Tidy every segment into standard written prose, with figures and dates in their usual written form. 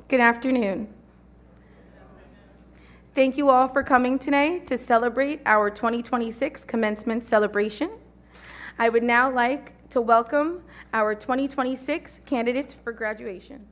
Good afternoon. Thank you all for coming today to celebrate our 2026 commencement celebration. I would now like to welcome our 2026 candidates for graduation.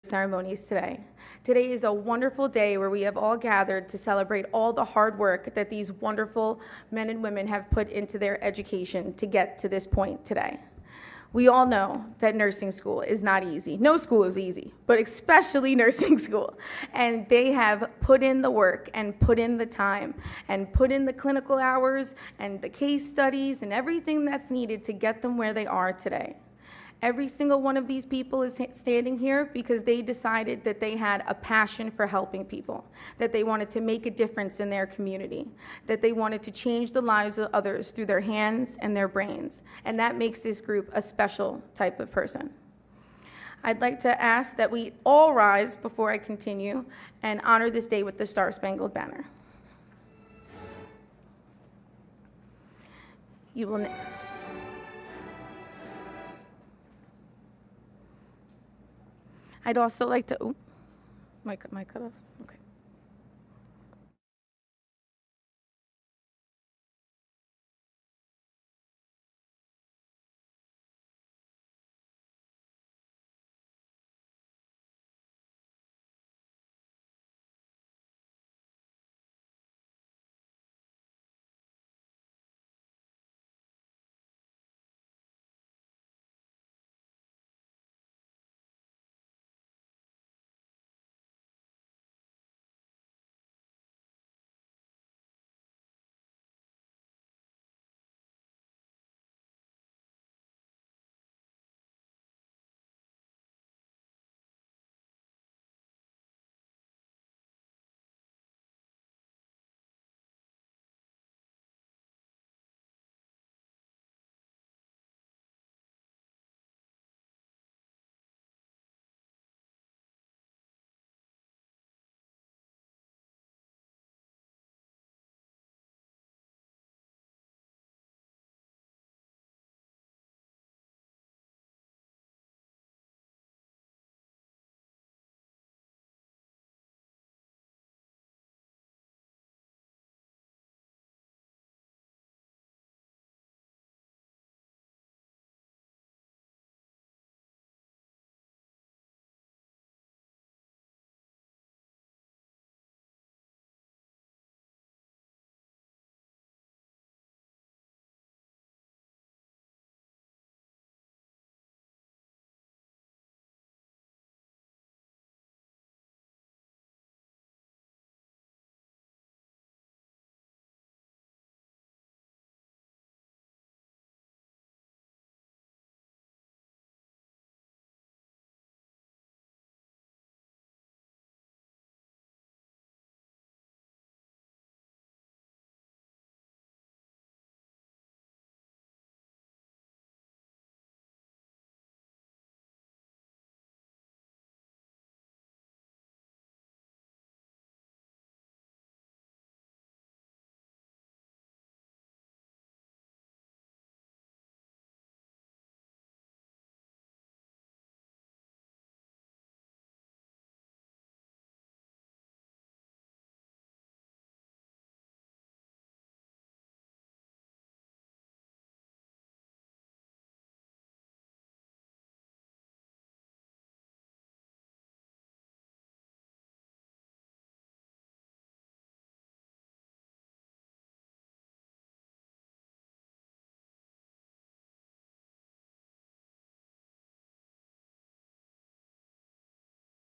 Ceremonies today. Today is a wonderful day where we have all gathered to celebrate all the hard work that these wonderful men and women have put into their education to get to this point today. We all know that nursing school is not easy. No school is easy, but especially nursing school. And they have put in the work and put in the time and put in the clinical hours and the case studies and everything that's needed to get them where they are today. Every single one of these people is standing here because they decided that they had a passion for helping people, that they wanted to make a difference in their community, that they wanted to change the lives of others through their hands and their brains. And that makes this group a special type of person. I'd like to ask that we all rise before I continue and honor this day with the Star-Spangled Banner. You will. I'd also like to, my cut off? Okay.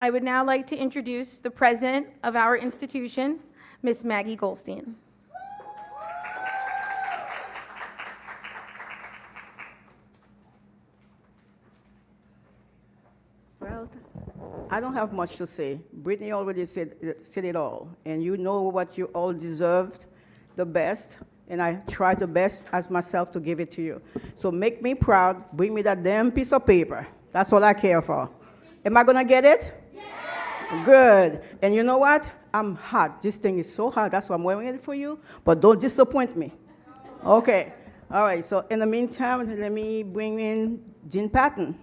I would now like to introduce the president of our institution, Ms. Maggie Goldstein. Well, I don't have much to say. Brittany already said it all, and you know what you all deserved, the best, and I tried the best as myself to give it to you. So make me proud, bring me that damn piece of paper. That's all I care for. Am I gonna get it? Yes. Good. And you know what? I'm hot. This thing is so hot, that's why I'm wearing it for you, but don't disappoint me. Okay, all right, so in the meantime, let me bring in Jean Patton.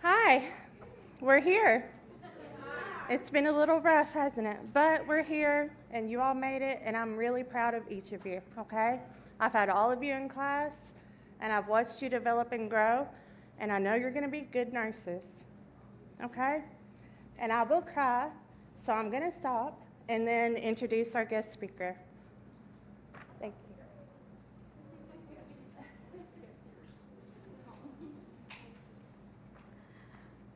Hi, we're here. It's been a little rough, hasn't it? But we're here, and you all made it, and I'm really proud of each of you, okay? I've had all of you in class, and I've watched you develop and grow, and I know you're going to be good nurses, okay? And I will cry, so I'm going to stop and then introduce our guest speaker. Thank you.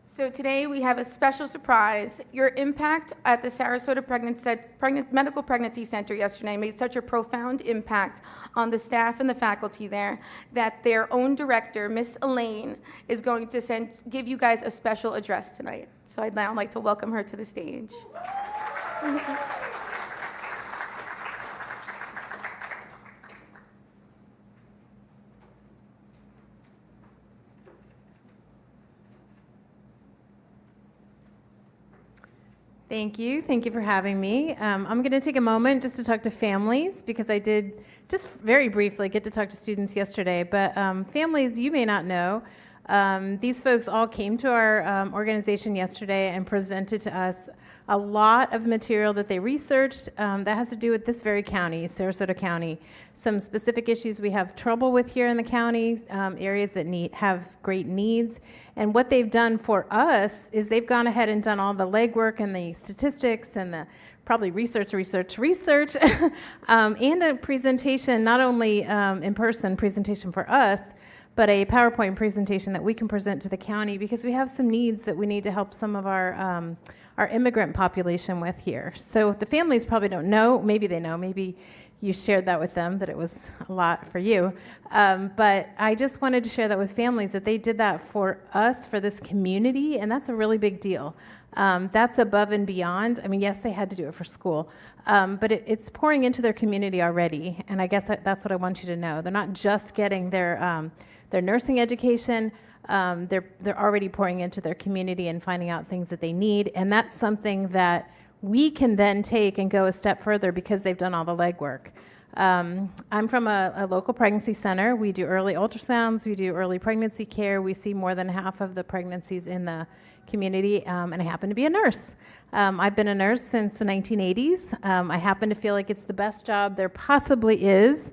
So today we have a special surprise. Your impact at the Sarasota Medical Pregnancy Center yesterday made such a profound impact on the staff and the faculty there that their own director, Miss Elaine, is going to give you guys a special address tonight. So I'd now like to welcome her to the stage. Thank you. Thank you for having me. I'm going to take a moment just to talk to families because I did just very briefly get to talk to students yesterday. But families, you may not know, these folks all came to our organization yesterday and presented to us a lot of material that they researched that has to do with this very county, Sarasota County. Some specific issues we have trouble with here in the county, areas that have great needs. And what they've done for us is they've gone ahead and done all the legwork and the statistics and the probably research, and a presentation, not only in-person presentation for us, but a PowerPoint presentation that we can present to the county because we have some needs that we need to help some of our immigrant population with here. So the families probably don't know, maybe they know, maybe you shared that with them, that it was a lot for you. But I just wanted to share that with families, that they did that for us, for this community, and that's a really big deal. That's above and beyond. I mean, yes, they had to do it for school, but it's pouring into their community already, and I guess that's what I want you to know. They're not just getting their nursing education, they're already pouring into their community and finding out things that they need, and that's something that we can then take and go a step further because they've done all the legwork. I'm from a local pregnancy center. We do early ultrasounds, we do early pregnancy care. We see more than half of the pregnancies in the community, and I happen to be a nurse. I've been a nurse since the 1980s. I happen to feel like it's the best job there possibly is,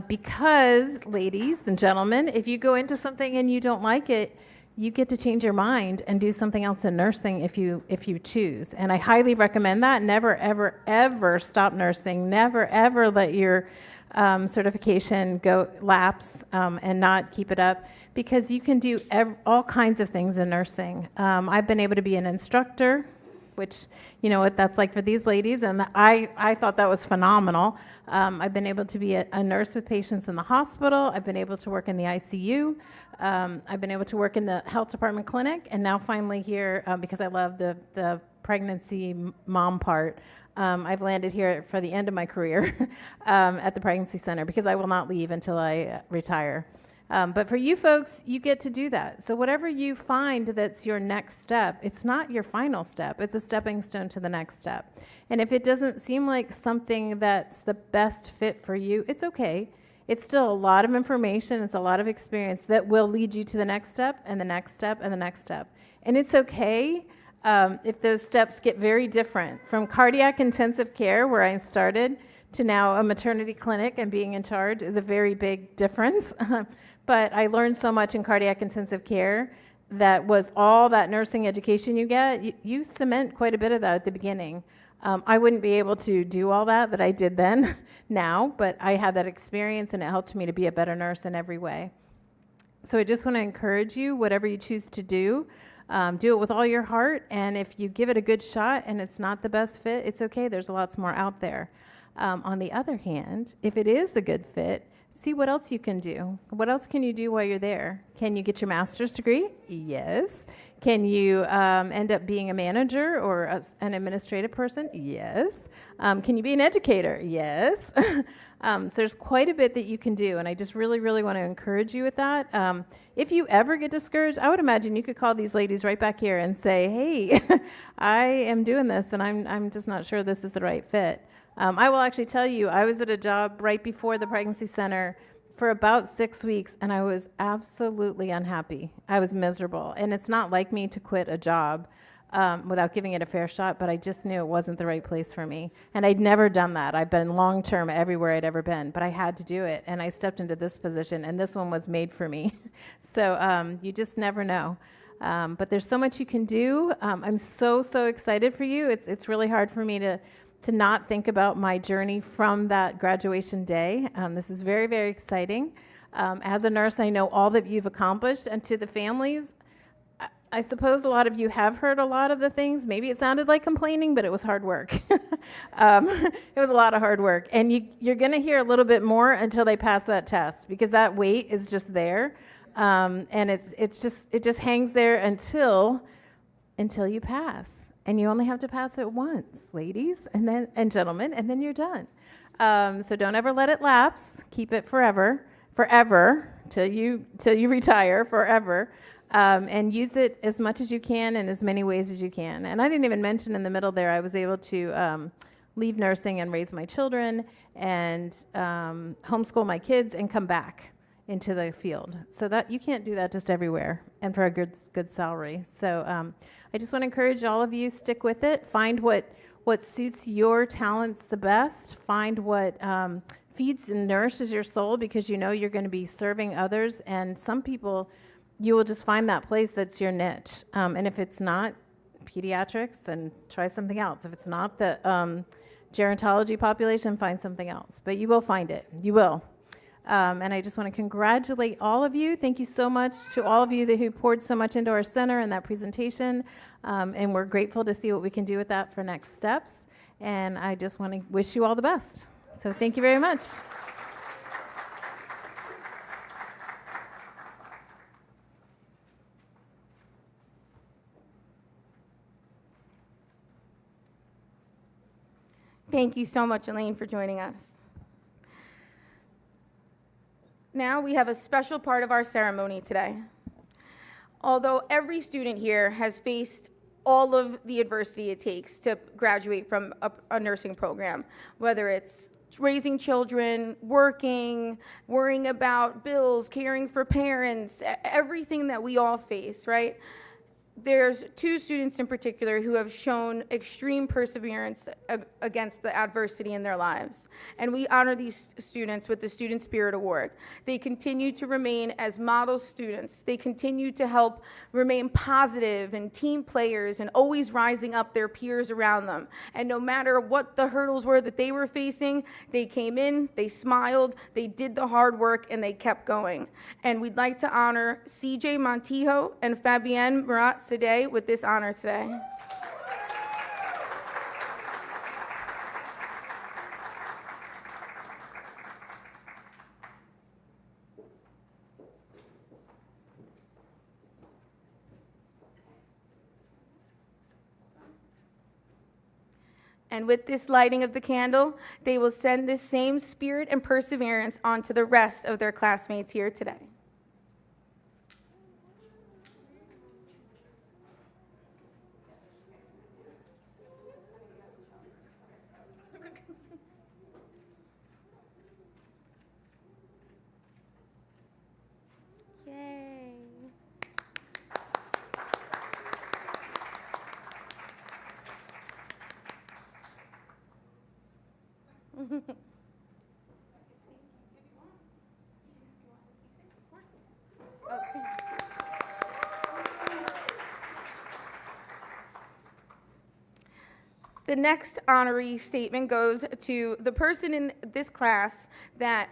because, ladies and gentlemen, if you go into something and you don't like it, you get to change your mind and do something else in nursing if you choose. And I highly recommend that. Never, ever, ever stop nursing. Never, ever let your certification go lapse and not keep it up, because you can do all kinds of things in nursing. I've been able to be an instructor, which, you know what that's like for these ladies, and I thought that was phenomenal. I've been able to be a nurse with patients in the hospital. I've been able to work in the ICU. I've been able to work in the health department clinic, and now finally here, because I love the pregnancy mom part, I've landed here for the end of my career at the pregnancy center, because I will not leave until I retire. But for you folks, you get to do that. So whatever you find that's your next step, it's not your final step. It's a stepping stone to the next step. And if it doesn't seem like something that's the best fit for you, it's okay. It's still a lot of information. It's a lot of experience that will lead you to the next step and the next step and the next step. And it's okay if those steps get very different. From cardiac intensive care, where I started, to now a maternity clinic and being in charge is a very big difference. But I learned so much in cardiac intensive care that was all that nursing education you get, you cement quite a bit of that at the beginning. I wouldn't be able to do all that I did then now, but I had that experience and it helped me to be a better nurse in every way. So I just want to encourage you, whatever you choose to do it with all your heart. And if you give it a good shot and it's not the best fit, it's okay. There's lots more out there. On the other hand, if it is a good fit, see what else you can do. What else can you do while you're there? Can you get your master's degree? Yes. Can you end up being a manager or an administrative person? Yes. Can you be an educator? Yes. So there's quite a bit that you can do, and I just really, really want to encourage you with that. If you ever get discouraged, I would imagine you could call these ladies right back here and say, hey, I am doing this, and I'm just not sure this is the right fit. I will actually tell you, I was at a job right before the pregnancy center for about 6 weeks, and I was absolutely unhappy. I was miserable, and it's not like me to quit a job without giving it a fair shot, but I just knew it wasn't the right place for me. And I'd never done that. I've been long-term everywhere I'd ever been, but I had to do it, and I stepped into this position, and this one was made for me. So you just never know. But there's so much you can do. I'm so excited for you. It's really hard for me to not think about my journey from that graduation day. This is very, very exciting. As a nurse, I know all that you've accomplished, and to the families, I suppose a lot of you have heard a lot of the things. Maybe it sounded like complaining, but it was hard work. It was a lot of hard work. And you're going to hear a little bit more until they pass that test, because that weight is just there. And it just hangs there until you pass. And you only have to pass it once, ladies and gentlemen, and then you're done. So don't ever let it lapse. Keep it forever, till you retire, forever. And use it as much as you can in as many ways as you can. And I didn't even mention in the middle there, I was able to leave nursing and raise my children and homeschool my kids and come back into the field. So that you can't do that just everywhere and for a good salary. So I just want to encourage all of you, stick with it. Find what suits your talents the best. Find what feeds and nourishes your soul, because you know you're going to be serving others. And some people, you will just find that place that's your niche. And if it's not pediatrics, then try something else. If it's not the gerontology population, find something else. But you will find it. You will. And I just want to congratulate all of you. Thank you so much to all of you who poured so much into our center and that presentation. And we're grateful to see what we can do with that for next steps. And I just want to wish you all the best. So thank you very much. Thank you so much, Elaine, for joining us. Now we have a special part of our ceremony today. Although every student here has faced all of the adversity it takes to graduate from a nursing program, whether it's raising children, working, worrying about bills, caring for parents, everything that we all face, right? There's two students in particular who have shown extreme perseverance against the adversity in their lives. And we honor these students with the Student Spirit Award. They continue to remain as model students. They continue to help remain positive and team players and always rising up their peers around them. And no matter what the hurdles were that they were facing, they came in, they smiled, they did the hard work, and they kept going. And we'd like to honor CJ Montijo and Fabienne Murat today with this honor today. And with this lighting of the candle, they will send this same spirit and perseverance on to the rest of their classmates here today. Yay. Okay. The next honorary statement goes to the person in this class that,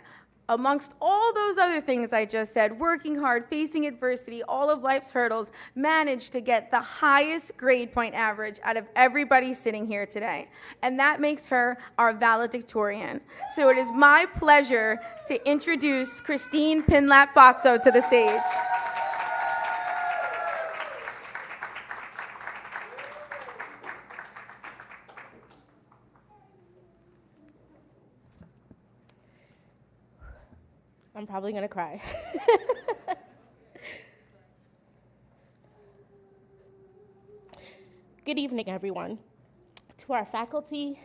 amongst all those other things I just said, working hard, facing adversity, all of life's hurdles, managed to get the highest grade point average out of everybody sitting here today. And that makes her our valedictorian. So it is my pleasure to introduce Christine Pinlap-Bozzo to the stage. I'm probably going to cry. Good evening, everyone. To our faculty,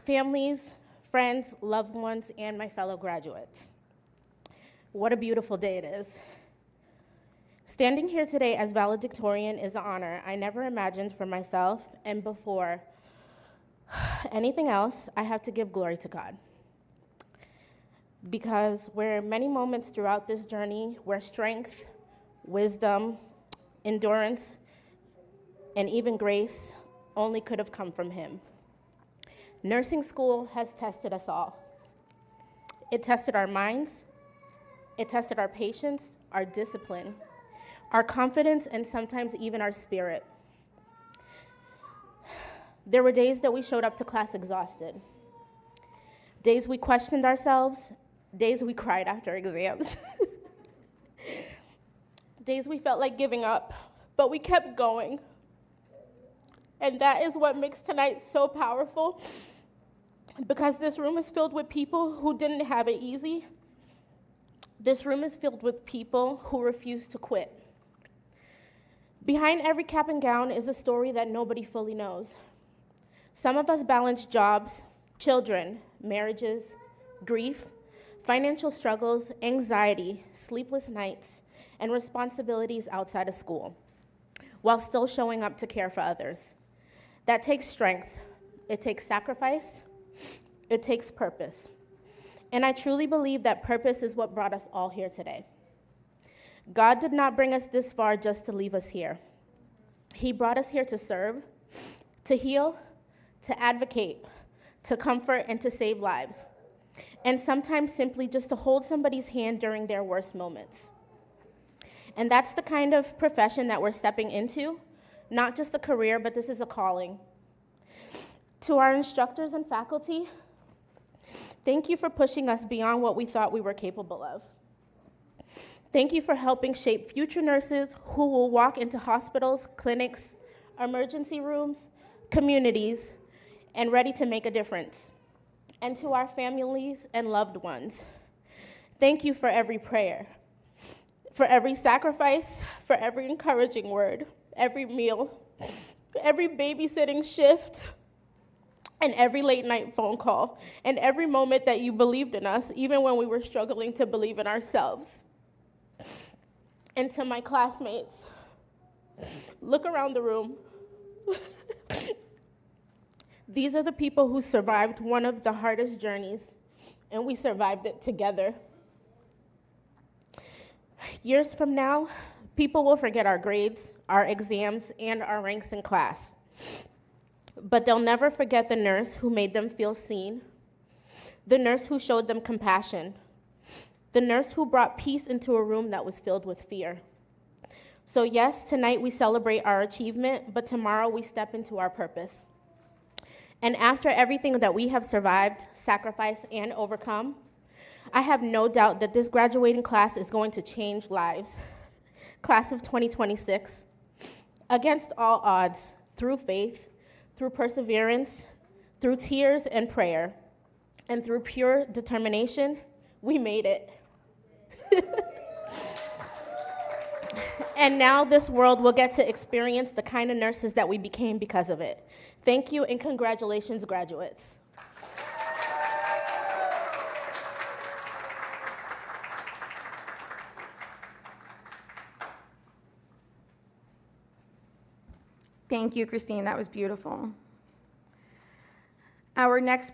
families, friends, loved ones, and my fellow graduates. What a beautiful day it is. Standing here today as valedictorian is an honor I never imagined for myself, and before anything else, I have to give glory to God. Because there are many moments throughout this journey where strength, wisdom, endurance, and even grace only could have come from Him. Nursing school has tested us all. It tested our minds, it tested our patience, our discipline, our confidence, and sometimes even our spirit. There were days that we showed up to class exhausted, days we questioned ourselves, days we cried after exams, days we felt like giving up, but we kept going. And that is what makes tonight so powerful, because this room is filled with people who didn't have it easy. This room is filled with people who refuse to quit. Behind every cap and gown is a story that nobody fully knows. Some of us balance jobs, children, marriages, grief, financial struggles, anxiety, sleepless nights, and responsibilities outside of school, while still showing up to care for others. That takes strength, it takes sacrifice, it takes purpose. And I truly believe that purpose is what brought us all here today. God did not bring us this far just to leave us here. He brought us here to serve, to heal, to advocate, to comfort, and to save lives. And sometimes simply just to hold somebody's hand during their worst moments. And that's the kind of profession that we're stepping into, not just a career, but this is a calling. To our instructors and faculty, thank you for pushing us beyond what we thought we were capable of. Thank you for helping shape future nurses who will walk into hospitals, clinics, emergency rooms, communities, and ready to make a difference. And to our families and loved ones, thank you for every prayer, for every sacrifice, for every encouraging word, every meal, every babysitting shift, and every late night phone call, and every moment that you believed in us, even when we were struggling to believe in ourselves. And to my classmates, look around the room. These are the people who survived one of the hardest journeys, and we survived it together. Years from now, people will forget our grades, our exams, and our ranks in class. But they'll never forget the nurse who made them feel seen, the nurse who showed them compassion, the nurse who brought peace into a room that was filled with fear. So yes, tonight we celebrate our achievement, but tomorrow we step into our purpose. And after everything that we have survived, sacrificed, and overcome, I have no doubt that this graduating class is going to change lives. Class of 2026. Against all odds, through faith, through perseverance, through tears and prayer, and through pure determination, we made it. And now this world will get to experience the kind of nurses that we became because of it. Thank you and congratulations, graduates. Thank you, Christine. That was beautiful. Our next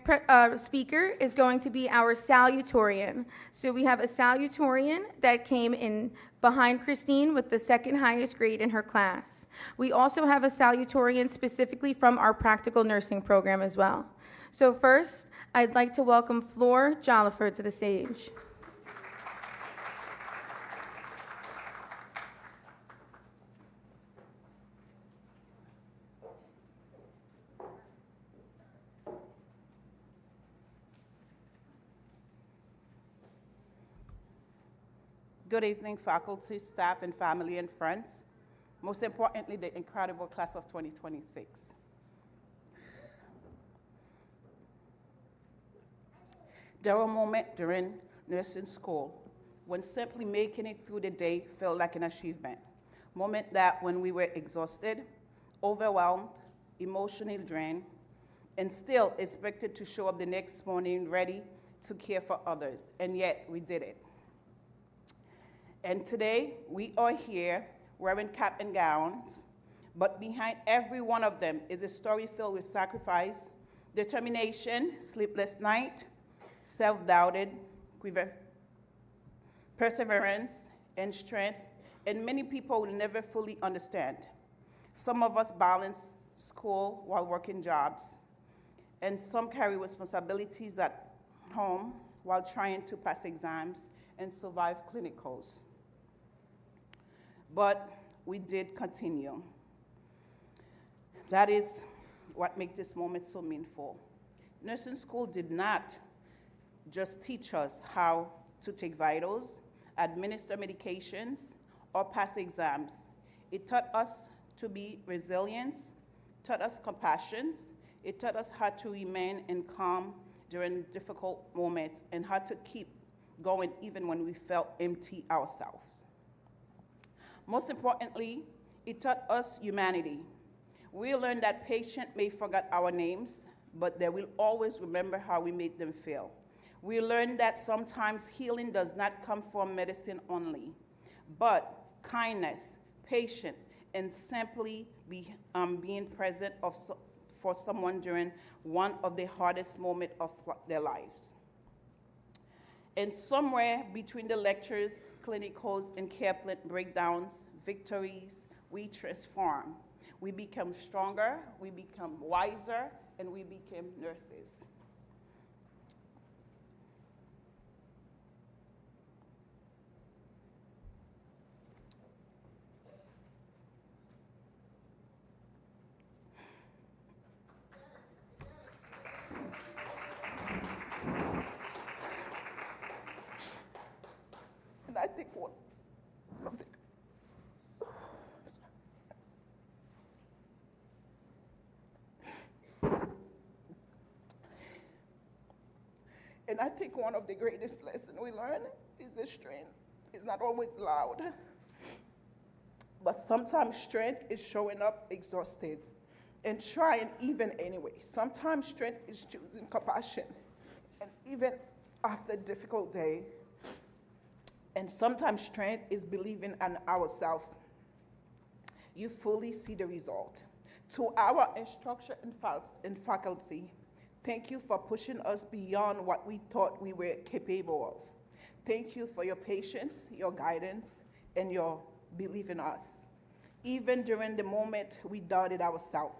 speaker is going to be our salutatorian. So we have a salutatorian that came in behind Christine with the second highest grade in her class. We also have a salutatorian specifically from our practical nursing program as well. So first, I'd like to welcome Flor Jollifer to the stage. Good evening, faculty, staff, and family and friends. Most importantly, the incredible class of 2026. There were moments during nursing school when simply making it through the day felt like an achievement. Moments that when we were exhausted, overwhelmed, emotionally drained, and still expected to show up the next morning ready to care for others, and yet we did it. And today, we are here wearing cap and gowns, but behind every one of them is a story filled with sacrifice, determination, sleepless night, self-doubted, perseverance, and strength, and many people will never fully understand. Some of us balance school while working jobs, and some carry responsibilities at home while trying to pass exams and survive clinicals. But we did continue. That is what makes this moment so meaningful. Nursing school did not just teach us how to take vitals, administer medications, or pass exams. It taught us to be resilient, taught us compassion, it taught us how to remain in calm during difficult moments and how to keep going even when we felt empty ourselves. Most importantly, it taught us humanity. We learned that patients may forget our names, but they will always remember how we made them feel. We learned that sometimes healing does not come from medicine only, but kindness, patience, and simply being present for someone during one of the hardest moments of their lives. And somewhere between the lectures, clinicals, and care plan breakdowns, victories, we transform. We become stronger, we become wiser, and we became nurses. And I think one of the And I think one of the greatest lessons we learn is that strength is not always loud. But sometimes strength is showing up exhausted and trying even anyway. Sometimes strength is choosing compassion, and even after a difficult day. And sometimes strength is believing in ourselves. You fully see the result. To our instructor and faculty, thank you for pushing us beyond what we thought we were capable of. Thank you for your patience, your guidance, and your belief in us. Even during the moment we doubted ourselves.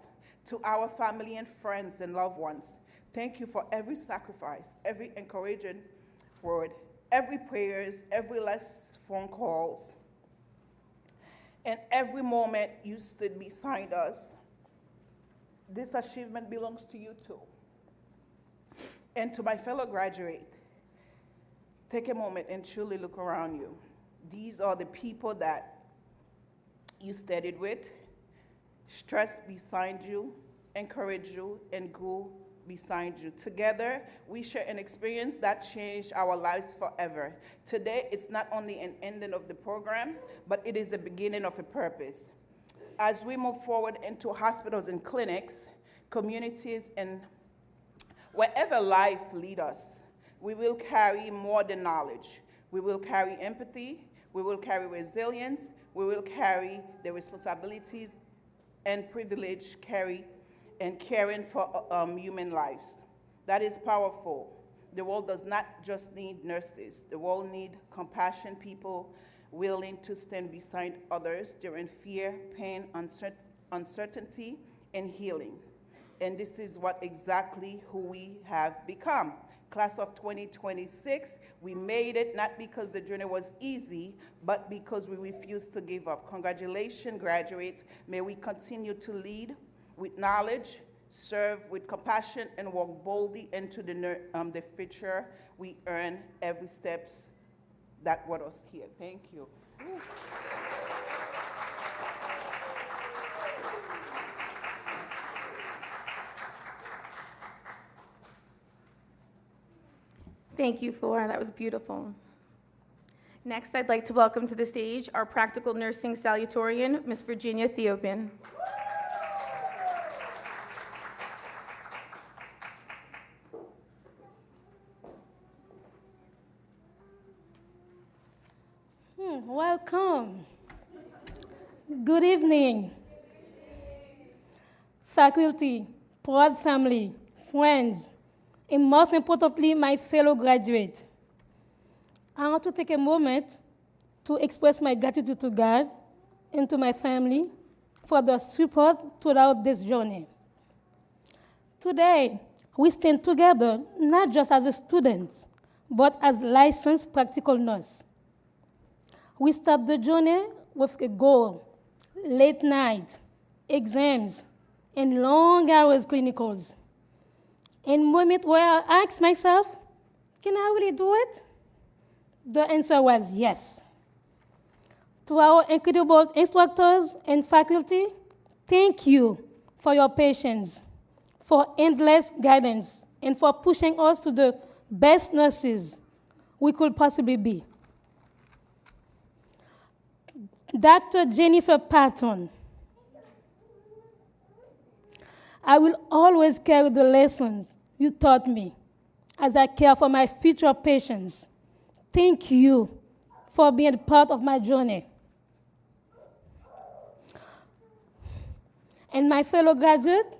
To our family and friends and loved ones, thank you for every sacrifice, every encouraging word, every prayers, every last phone calls, and every moment you stood beside us. This achievement belongs to you too. And to my fellow graduate, take a moment and truly look around you. These are the people that you studied with, stressed beside you, encouraged you, and grew beside you. Together, we share an experience that changed our lives forever. Today, it's not only an ending of the program, but it is the beginning of a purpose. As we move forward into hospitals and clinics, communities, and wherever life leads us, we will carry more than knowledge. We will carry empathy, we will carry resilience, we will carry the responsibilities and privilege caring for human lives. That is powerful. The world does not just need nurses. The world needs compassionate people willing to stand beside others during fear, pain, uncertainty, and healing. And this is what exactly who we have become. Class of 2026, we made it not because the journey was easy, but because we refused to give up. Congratulations, graduates. May we continue to lead with knowledge, serve with compassion, and walk boldly into the future we earn every steps that brought us here. Thank you. Thank you, Flora. That was beautiful. Next, I'd like to welcome to the stage our practical nursing salutatorian, Ms. Virginia Theobin. Welcome. Good evening. Faculty, proud family, friends, and most importantly, my fellow graduates. I want to take a moment to express my gratitude to God and to my family for their support throughout this journey. Today, we stand together not just as a student, but as licensed practical nurse. We start the journey with a goal: late night, exams, and long hours clinicals. And moment where I asked myself, can I really do it? The answer was yes. To our incredible instructors and faculty, thank you for your patience, for endless guidance, and for pushing us to the best nurses we could possibly be. Dr. Jennifer Patton, I will always carry the lessons you taught me as I care for my future patients. Thank you for being part of my journey. And my fellow graduates,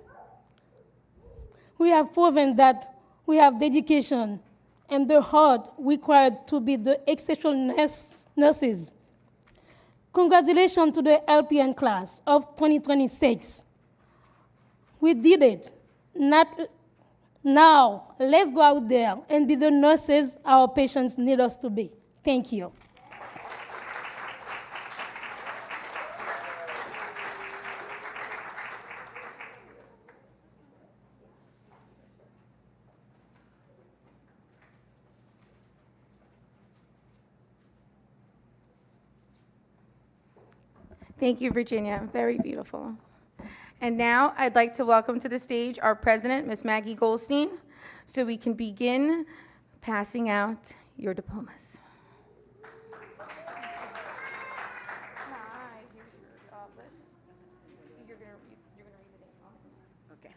we have proven that we have dedication and the heart required to be the exceptional nurses. Congratulations to the LPN class of 2026. We did it. Now, let's go out there and be the nurses our patients need us to be. Thank you. Thank you, Virginia. Very beautiful. And now I'd like to welcome to the stage our president, Ms. Maggie Goldstein, so we can begin passing out your diplomas. Here's your list. You're gonna read the name off. Okay.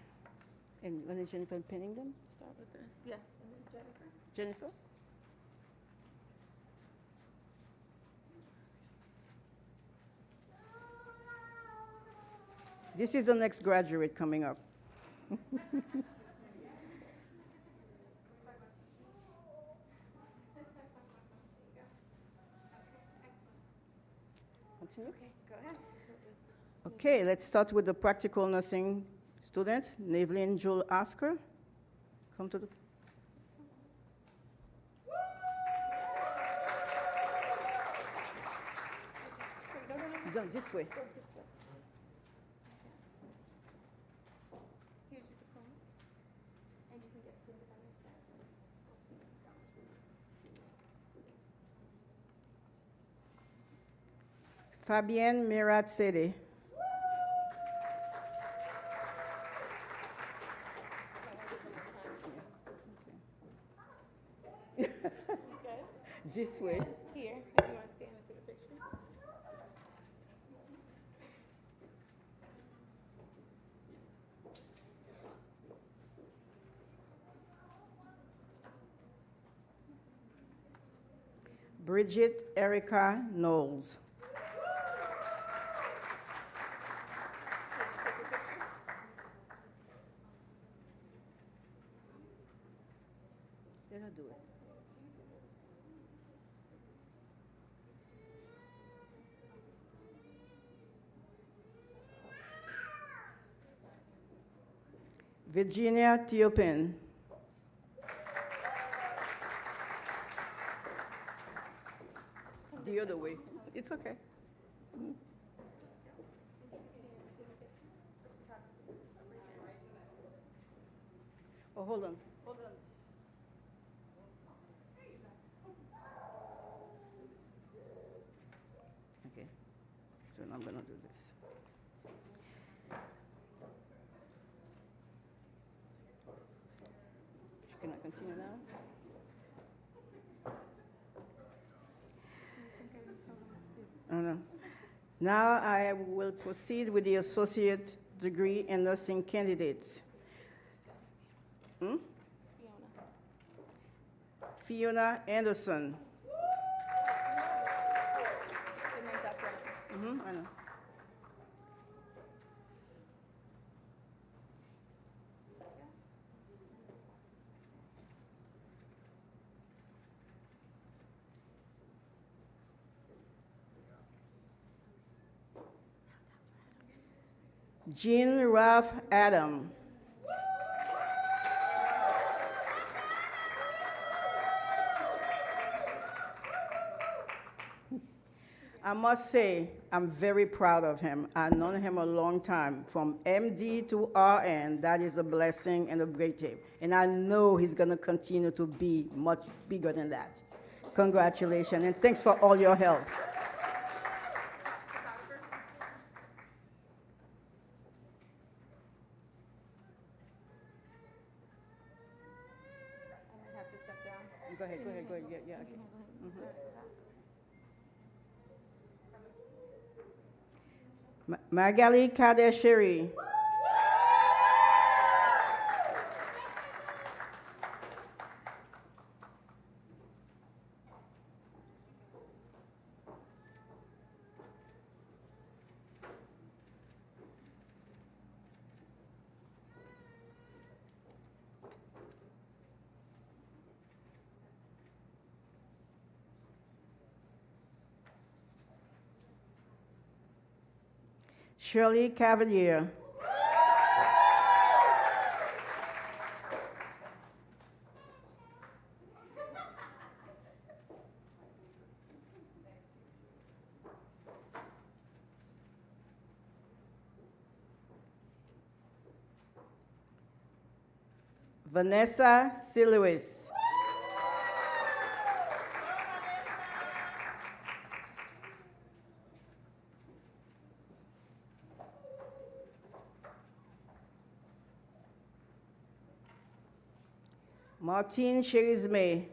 And when is Jennifer pinning them? Start with this. Yes, and then Jennifer. Jennifer? This is the next graduate coming up. Continue? Okay, go ahead. Okay, let's start with the practical nursing students. Nevelyn Jewel Asker, come to the. No, this way. Here's your diploma, and you can get printed on your staff. Fabienne Mirat Sede. This way. Here, if you want to stand into the picture. Bridget Erica Knowles. Let her do it. Virginia Theopin. The other way. It's okay. Oh, hold on. Hold on. Okay. So now I'm going to do this. Can I continue now? Oh, no. Now I will proceed with the associate degree in nursing candidates. Fiona Anderson. I know. Jean Ralph Adam. I must say, I'm very proud of him. I've known him a long time. From MD to RN, that is a blessing and a great thing. And I know he's going to continue to be much bigger than that. Congratulations, and thanks for all your help. Go ahead. Yeah, okay. Magali Kadeshiri. Shirley Cavalier. Vanessa Siluis. Martine Cherisme.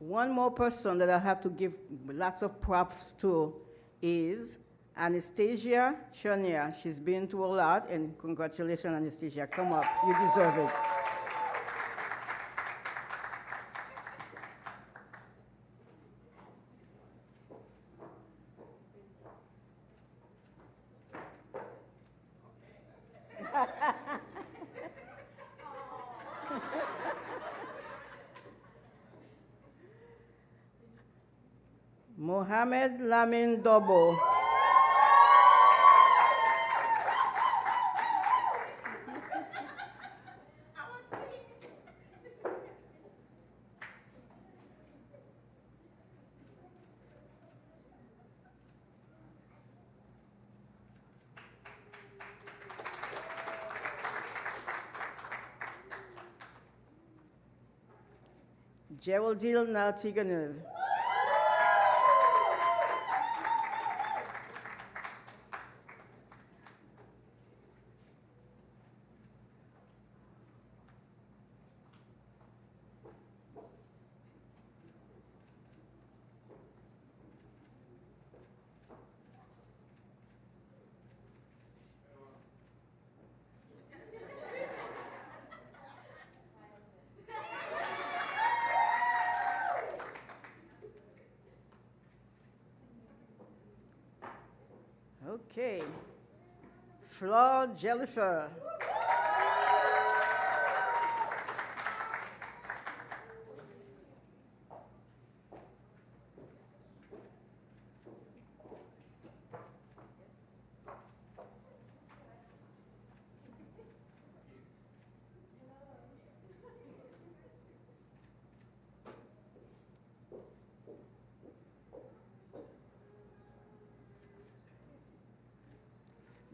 One more person that I have to give lots of props to is Anastasia Chania. She's been through a lot, and congratulations, Anastasia. Come up, you deserve it. Mohamed Lamin Dobo. Geraldine Naltiganov. Okay. Flor Jellifer.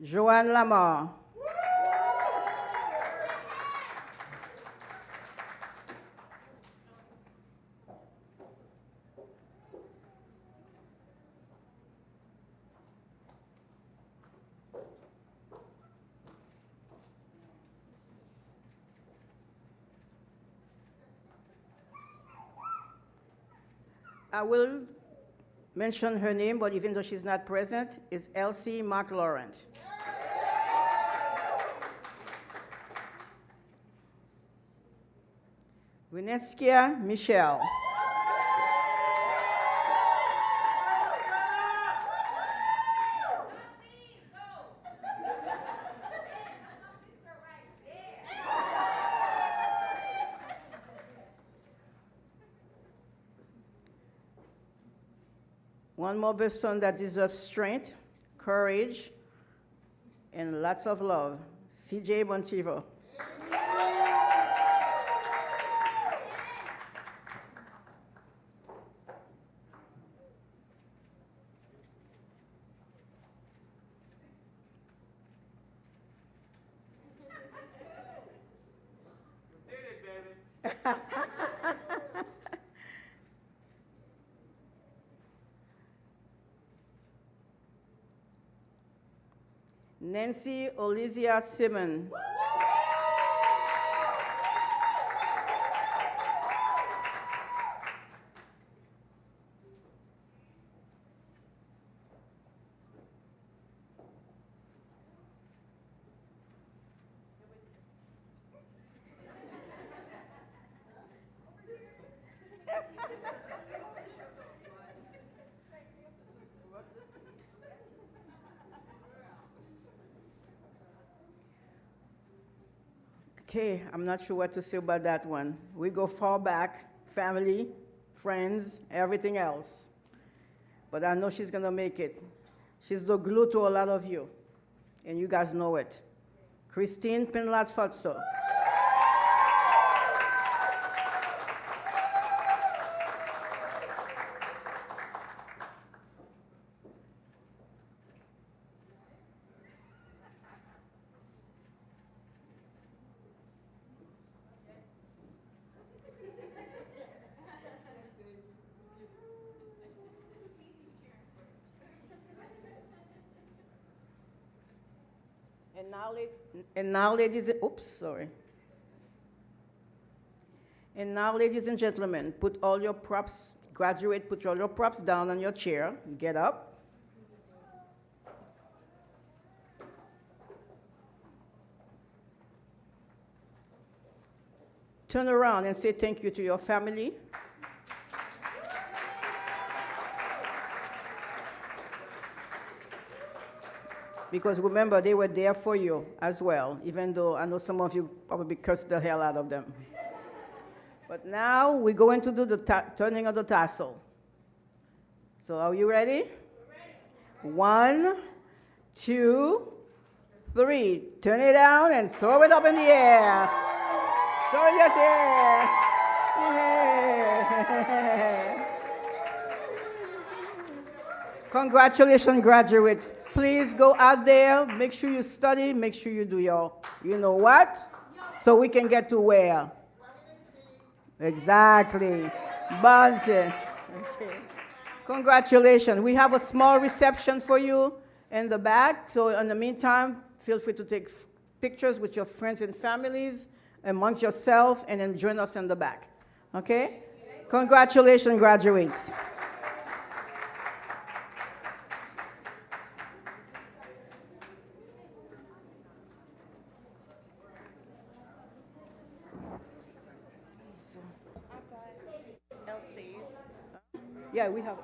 Joanne Lamar. I will mention her name, but even though she's not present, is Elsie McLaurin. Winetskia Michelle. One more person that deserves strength, courage, and lots of love, CJ Montivo. Nancy Olizia Simon. Okay, I'm not sure what to say about that one. We go far back, family, friends, everything else. But I know she's gonna make it. She's the glue to a lot of you, and you guys know it. Christine Pinlat-Fatso. And now, ladies, oops, sorry. And now, ladies and gentlemen, put all your props, graduate, put all your props down on your chair. Get up. Turn around and say thank you to your family. Because remember, they were there for you as well, even though I know some of you probably cursed the hell out of them. But now we're going to do the turning of the tassel. So are you ready? We're ready. 1, 2, 3. Turn it down and throw it up in the air. Throw it in the air. Yeah. Congratulations, graduates. Please go out there, make sure you study, make sure you do your, you know what? So we can get to where? Exactly. Bunch. Okay. Congratulations. We have a small reception for you in the back. So in the meantime, feel free to take pictures with your friends and families, amongst yourself, and then join us in the back. Okay? Congratulations, graduates. Elsie's. Yeah, we have.